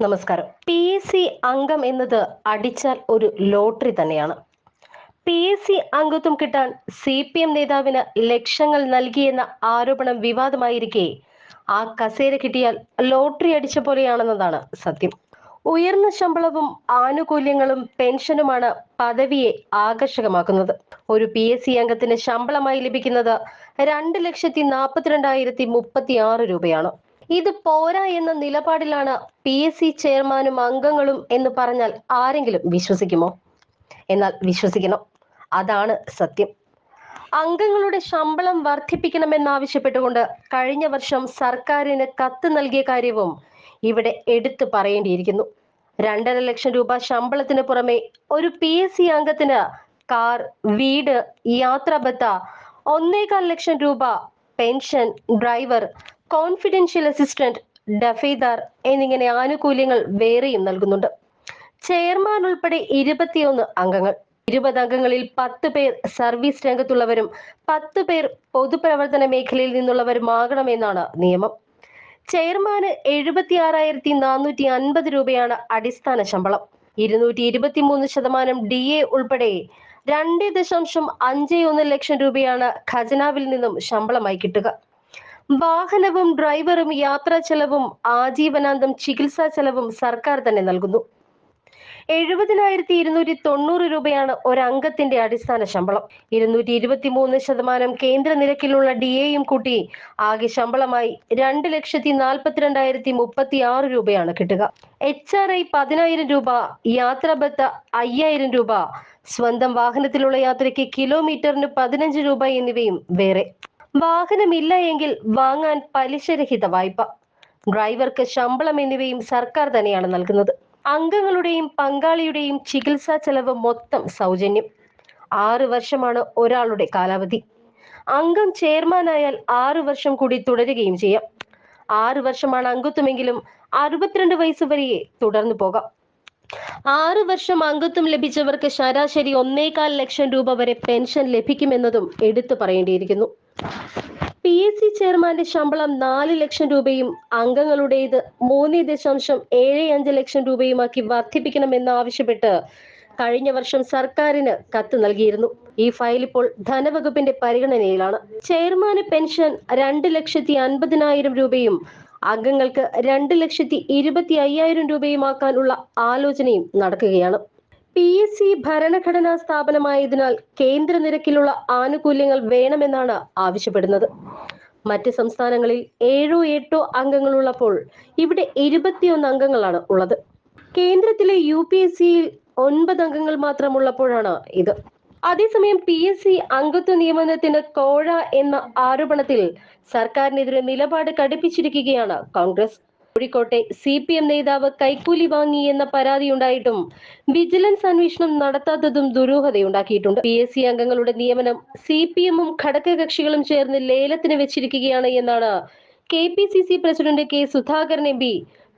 നമസ്കാരം. PSC അംഗം എന്നത് അടിച്ചാൽ ഒരു ലോട്ടറി തന്നെയാണ്. PSC അംഗത്വം കിട്ടാൻ CPM നേതാവിന് ലക്ഷങ്ങൾ നൽകിയെന്ന ആരോപണം വിവാദമായിരിക്കെ ആ കസേര കിട്ടിയാൽ ലോട്ടറി അടിച്ച പോലെയാണെന്നതാണ് സത്യം. ഉയർന്ന ശമ്പളവും ആനുകൂല്യങ്ങളും പെൻഷനുമാണ് പദവിയെ ആകർഷകമാക്കുന്നത്. ഒരു PSC അംഗത്തിന് ശമ്പളമായി ലഭിക്കുന്നത് 2,42,036 രൂപയാണ്. ഇത് പോരാ എന്ന നിലപാടിലാണ് PSC ചെയർമാനും അംഗങ്ങളും എന്ന് പറഞ്ഞാൽ ആരെങ്കിലും വിശ്വസിക്കുമോ? എന്നാൽ വിശ്വസിക്കണം. അതാണ് സത്യം. അംഗങ്ങളുടെ ശമ്പളം വർദ്ധിപ്പിക്കണമെന്നാവശ്യപ്പെട്ടുകൊണ്ട് കഴിഞ്ഞ വർഷം സർക്കാരിന് കത്ത് നൽകിയ കാര്യവും ഇവിടെ എടുത്തു പറയേണ്ടിയിരിക്കുന്നു. 2.5 ലക്ഷം രൂപ ശമ്പളത്തിന് പുറമെ ഒരു PSC അംഗത്തിന് കാർ, വീട്, യാത്രാബത്ത, 1.25 ലക്ഷം രൂപ പെൻഷൻ, ഡ്രൈവർ, കോൺഫിഡൻഷ്യൽ അസിസ്റ്റന്റ്, ഡഫേദാർ എന്നിങ്ങനെ ആനുകൂല്യങ്ങൾ വേറെയും നൽകുന്നുണ്ട്. ചെയർമാൻ ഉൾപ്പെടെ 21 അംഗങ്ങൾ. 20 അംഗങ്ങളിൽ 10 പേർ സർവീസ് രംഗത്തുള്ളവരും 10 പേർ പൊതുപ്രവർത്തന മേഖലയിൽ നിന്നുള്ളവരുമാകണമെന്നാണ് നിയമം. ചെയർമാന് 76,450 രൂപയാണ് അടിസ്ഥാന ശമ്പളം. 223% DA ഉൾപ്പെടെ 2.51 ലക്ഷം രൂപയാണ് ഖജനാവിൽ നിന്നും ശമ്പളമായി കിട്ടുക. വാഹനവും ഡ്രൈവറും യാത്രാ ചെലവും ആജീവനാന്തം ചികിത്സാ ചെലവും സർക്കാർ തന്നെ നൽകുന്നു. 70,290 രൂപയാണ് ഒരംഗത്തിന്റെ അടിസ്ഥാന ശമ്പളം. 223% കേന്ദ്ര നിരക്കിലുള്ള DAയും കൂട്ടി ആകെ ശമ്പളമായി 2,42,036 രൂപയാണ് കിട്ടുക. HRI 10,000 രൂപ, യാത്രാബത്ത 5,000 രൂപ, സ്വന്തം വാഹനത്തിലുള്ള യാത്രയ്ക്ക് കിലോമീറ്ററിന് 15 രൂപ എന്നിവയും വേറെ. വാഹനമില്ല എങ്കിൽ വാങ്ങാൻ പലിശരഹിത വായ്പ, ഡ്രൈവർക്ക് ശമ്പളം എന്നിവയും സർക്കാർ തന്നെയാണ് നൽകുന്നത്. അംഗങ്ങളുടെയും പങ്കാളിയുടെയും ചികിത്സാ ചെലവ് മൊത്തം സൗജന്യം. 6 വർഷമാണ് ഒരാളുടെ കാലാവധി. അംഗം ചെയർമാനായാൽ 6 വർഷം കൂടി തുടരുകയും ചെയ്യാം. 6 വർഷമാണ് അംഗത്വമെങ്കിലും 62 വയസ്സ് വരെ തുടർന്നു പോകാം. 6 വർഷം അംഗത്വം ലഭിച്ചവർക്ക് ശരാശരി 1.25 ലക്ഷം രൂപ വരെ പെൻഷൻ ലഭിക്കുമെന്നതും എടുത്തു പറയേണ്ടിയിരിക്കുന്നു. PSC ചെയർമാന്റെ ശമ്പളം 4 ലക്ഷം രൂപയും അംഗങ്ങളുടേത് 3.75 ലക്ഷം രൂപയുമാക്കി വർദ്ധിപ്പിക്കണമെന്നാവശ്യപ്പെട്ട് കഴിഞ്ഞ വർഷം സർക്കാരിന് കത്ത് നൽകിയിരുന്നു. ഈ ഫയൽ ഇപ്പോൾ ധനവകുപ്പിന്റെ പരിഗണനയിലാണ്. ചെയർമാന് പെൻഷൻ 2,50,000 രൂപയും അംഗങ്ങൾക്ക് 2,25,000 രൂപയുമാക്കാനുള്ള ആലോചനയും നടക്കുകയാണ്. PSC ഭരണഘടനാ സ്ഥാപനമായതിനാൽ കേന്ദ്ര നിരക്കിലുള്ള ആനുകൂല്യങ്ങൾ വേണമെന്നാണ് ആവശ്യപ്പെടുന്നത്. മറ്റ് സംസ്ഥാനങ്ങളിൽ 7-8 അംഗങ്ങളുള്ളപ്പോൾ ഇവിടെ 21 അംഗങ്ങളാണ് ഉള്ളത്. കേന്ദ്രത്തിലെ UPSCയിൽ 9 അംഗങ്ങൾ മാത്രമുള്ളപ്പോഴാണ് ഇത്. അതേസമയം PSC അംഗത്വ നിയമനത്തിന് കോഴ എന്ന ആരോപണത്തിൽ സർക്കാരിനെതിരെ നിലപാട് കടുപ്പിച്ചിരിക്കുകയാണ് കോൺഗ്രസ്. കോഴിക്കോട്ടെ CPM നേതാവ് കൈക്കൂലി വാങ്ങി എന്ന പരാതിയുണ്ടായിട്ടും വിജിലൻസ് അന്വേഷണം നടത്താത്തതും ദുരൂഹതയുണ്ടാക്കിയിട്ടുണ്ട്. PSC അംഗങ്ങളുടെ നിയമനം CPMഉം ഘടകകക്ഷികളും ചേർന്ന് ലേലത്തിന് വെച്ചിരിക്കുകയാണ് എന്നാണ് KPCC president K Sudhakaran MP,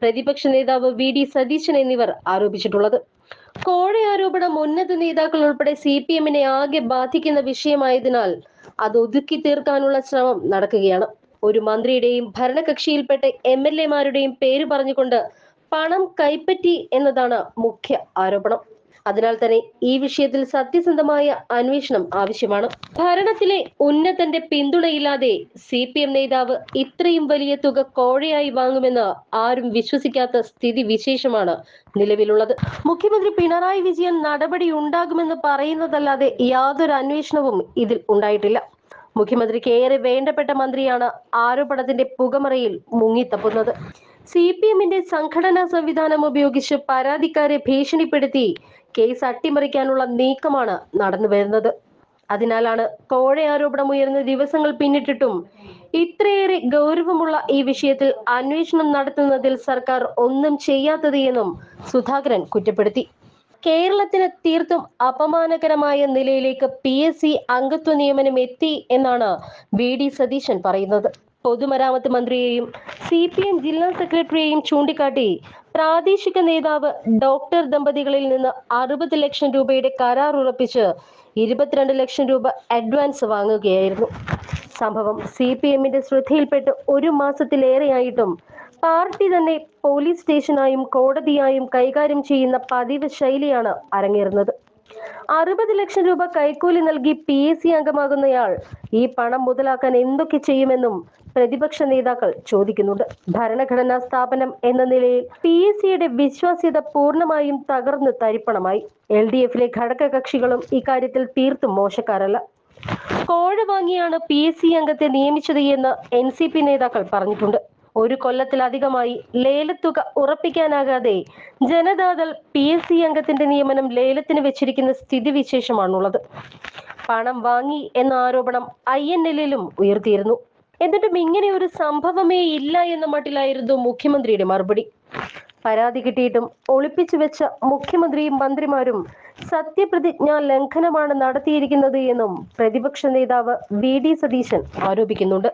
പ്രതിപക്ഷ നേതാവ് VD സതീശൻ എന്നിവർ ആരോപിച്ചിട്ടുള്ളത്. കോഴ ആരോപണം ഉന്നത നേതാക്കൾ ഉൾപ്പെടെ CPMനെ ആകെ ബാധിക്കുന്ന വിഷയമായതിനാൽ അത് ഒതുക്കി തീർക്കാനുള്ള ശ്രമം നടക്കുകയാണ്. ഒരു മന്ത്രിയുടെയും ഭരണകക്ഷിയിൽപ്പെട്ട MLA-മാരുടെയും പേര് പറഞ്ഞുകൊണ്ട് പണം കൈപ്പറ്റി എന്നതാണ് മുഖ്യ ആരോപണം. അതിനാൽ തന്നെ ഈ വിഷയത്തിൽ സത്യസന്ധമായ അന്വേഷണം ആവശ്യമാണ്. ഭരണത്തിലെ ഉന്നതന്റെ പിന്തുണയില്ലാതെ CPM നേതാവ് ഇത്രയും വലിയ തുക കോഴയായി വാങ്ങുമെന്ന് ആരും വിശ്വസിക്കാത്ത സ്ഥിതി വിശേഷമാണ് നിലവിലുള്ളത്. മുഖ്യമന്ത്രി പിണറായി വിജയൻ നടപടി ഉണ്ടാകുമെന്ന് പറയുന്നതല്ലാതെ യാതൊരു അന്വേഷണവും ഇതിൽ ഉണ്ടായിട്ടില്ല. മുഖ്യമന്ത്രിക്ക് ഏറെ വേണ്ടപ്പെട്ട മന്ത്രിയാണ് ആരോപണത്തിന്റെ പുകമറയിൽ മുങ്ങിത്തപ്പുന്നത്. CPMന്റെ സംഘടനാ സംവിധാനം ഉപയോഗിച്ച് പരാതിക്കാരെ ഭീഷണിപ്പെടുത്തി കേസ് അട്ടിമറിക്കാനുള്ള നീക്കമാണ് നടന്നു വരുന്നത്. അതിനാലാണ് കോഴ ആരോപണം ഉയർന്ന ദിവസങ്ങൾ പിന്നിട്ടിട്ടും ഇത്രയേറെ ഗൗരവമുള്ള ഈ വിഷയത്തിൽ അന്വേഷണം നടത്തുന്നതിൽ സർക്കാർ ഒന്നും ചെയ്യാത്തത് എന്നും സുധാകരൻ കുറ്റപ്പെടുത്തി. കേരളത്തിന് തീർത്തും അപമാനകരമായ നിലയിലേക്ക് PSC അംഗത്വ നിയമനം എത്തി എന്നാണ് VD സതീശൻ പറയുന്നത്. പൊതുമരാമത്ത് മന്ത്രിയെയും CPM ജില്ലാ സെക്രട്ടറിയെയും ചൂണ്ടിക്കാട്ടി പ്രാദേശിക നേതാവ് ഡോക്ടർ ദമ്പതികളിൽ നിന്ന് 60 ലക്ഷം രൂപയുടെ കരാർ ഉറപ്പിച്ച് 22 ലക്ഷം രൂപ അഡ്വാൻസ് വാങ്ങുകയായിരുന്നു. സംഭവം CPMന്റെ ശ്രദ്ധയിൽപ്പെട്ട് 1 മാസത്തിലേറെയായിട്ടും പാർട്ടി തന്നെ പോലീസ് സ്റ്റേഷനായും കോടതിയായും കൈകാര്യം ചെയ്യുന്ന പതിവ് ശൈലിയാണ് അരങ്ങേറുന്നത്. 60 ലക്ഷം രൂപ കൈക്കൂലി നൽകി PSC അംഗമാകുന്നയാൾ ഈ പണം മുതലാക്കാൻ എന്തൊക്കെ ചെയ്യുമെന്നും പ്രതിപക്ഷ നേതാക്കൾ ചോദിക്കുന്നുണ്ട്. ഭരണഘടനാ സ്ഥാപനം എന്ന നിലയിൽ PSCയുടെ വിശ്വാസ്യത പൂർണ്ണമായും തകർന്ന് തരിപ്പണമായി. LDFിലെ ഘടകകക്ഷികളും ഇക്കാര്യത്തിൽ തീർത്തും മോശക്കാരല്ല. കോഴ വാങ്ങിയാണ് PSC അംഗത്തെ നിയമിച്ചത് എന്ന് NCP നേതാക്കൾ പറഞ്ഞിട്ടുണ്ട്. ഒരു കൊല്ലത്തിലധികമായി ലേലത്തുക ഉറപ്പിക്കാനാകാതെ ജനതാദൾ PSC അംഗത്തിന്റെ നിയമനം ലേലത്തിന് വെച്ചിരിക്കുന്ന സ്ഥിതിവിശേഷമാണുള്ളത്. പണം വാങ്ങി എന്ന ആരോപണം INLലും ഉയർത്തിയിരുന്നു. എന്നിട്ടും ഇങ്ങനെ ഒരു സംഭവമേ ഇല്ല എന്ന മട്ടിലായിരുന്നു മുഖ്യമന്ത്രിയുടെ മറുപടി. പരാതി കിട്ടിയിട്ടും ഒളിപ്പിച്ചു വെച്ച മുഖ്യമന്ത്രിയും മന്ത്രിമാരും സത്യപ്രതിജ്ഞാ ലംഘനമാണ് നടത്തിയിരിക്കുന്നത് എന്നും പ്രതിപക്ഷ നേതാവ് VD സതീശൻ ആരോപിക്കുന്നുണ്ട്.